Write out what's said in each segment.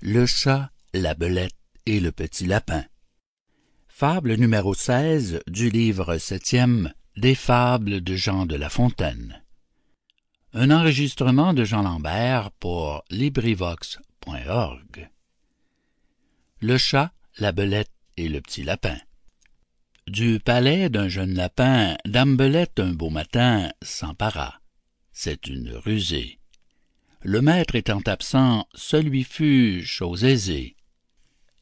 Le chat, la belette et le petit lapin. Fable numéro 16 du livre 7e des Fables de Jean de La Fontaine. Un enregistrement de Jean Lambert pour LibriVox.org. Le chat, la belette et le petit lapin. Du palais d'un jeune lapin, dame Belette un beau matin s'empara. C'est une rusée. Le maître étant absent, ce lui fut chose aisée.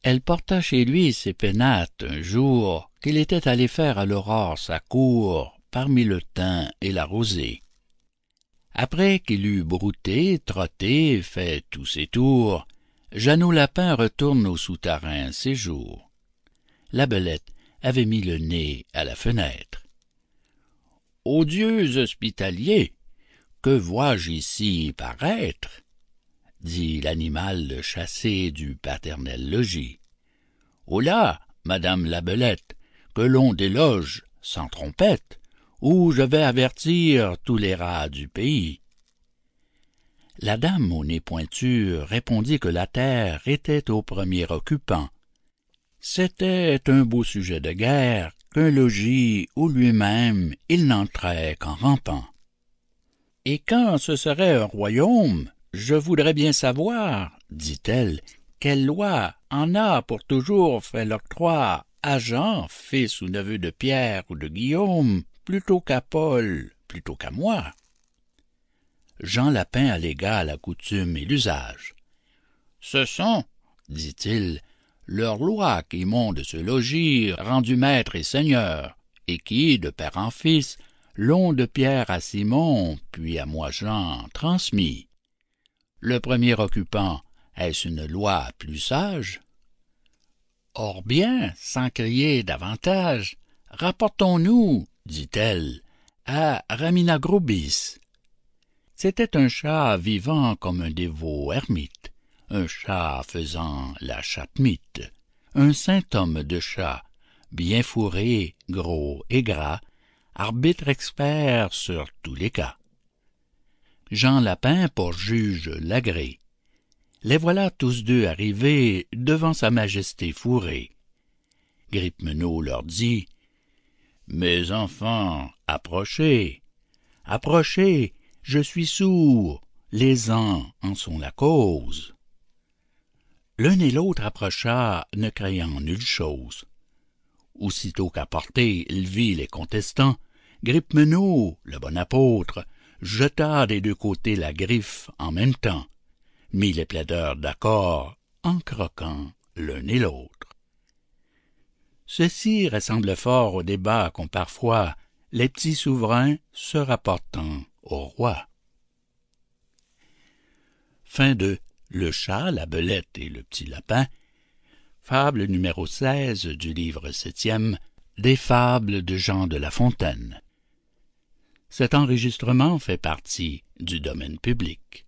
Elle porta chez lui ses pénates un jour qu'il était allé faire à l'aurore sa cour parmi le thym et la rosée. Après qu'il eut brouté, trotté, fait tous ses tours, Jeannot Lapin retourne au souterrain séjour. La belette avait mis le nez à la fenêtre. « Odieux hospitalier, que vois-je ici paraître? » dit l'animal chassé du paternel logis. « Holà, madame la belette, que l'on déloge sans trompette, ou je vais avertir tous les rats du pays. » La dame au nez pointu répondit que la terre était au premier occupant. C'était un beau sujet de guerre qu'un logis où lui-même il n'entrait qu'en rampant. Et quand ce serait un royaume, je voudrais bien savoir, dit-elle, quelle loi en a pour toujours fait l'octroi à Jean, fils ou neveu de Pierre ou de Guillaume, plutôt qu'à Paul, plutôt qu'à moi. Jean Lapin allégua la coutume et l'usage. Ce sont, dit-il, leurs lois qui m'ont de ce logis rendu maître et seigneur, et qui, de père en fils, l'ont de Pierre à Simon, puis à moi Jean, transmis. Le premier occupant, est-ce une loi plus sage? Or bien, sans crier davantage, rapportons-nous, dit-elle, à Raminagrobis. C'était un chat vivant comme un dévot ermite, un chat faisant la chatte-mythe, un saint homme de chat, bien fourré, gros et gras, arbitre expert sur tous les cas. Jean Lapin pour juge l'agrée. Les voilà tous deux arrivés devant sa majesté fourrée. Grippeminaud leur dit « Mes enfants, approchez, approchez, je suis sourd, les ans en sont la cause. » L'un et l'autre approcha, ne craignant nulle chose. Aussitôt qu'à portée il vit les contestants, Grippeminaud, le bon apôtre, jeta des deux côtés la griffe en même temps, mit les plaideurs d'accord en croquant l'un et l'autre. Ceci ressemble fort au débat qu'ont parfois les petits souverains se rapportant au roi. Fin de Le chat, la belette et le petit lapin, fable numéro 16 du livre 7e des Fables de Jean de La Fontaine. Cet enregistrement fait partie du domaine public.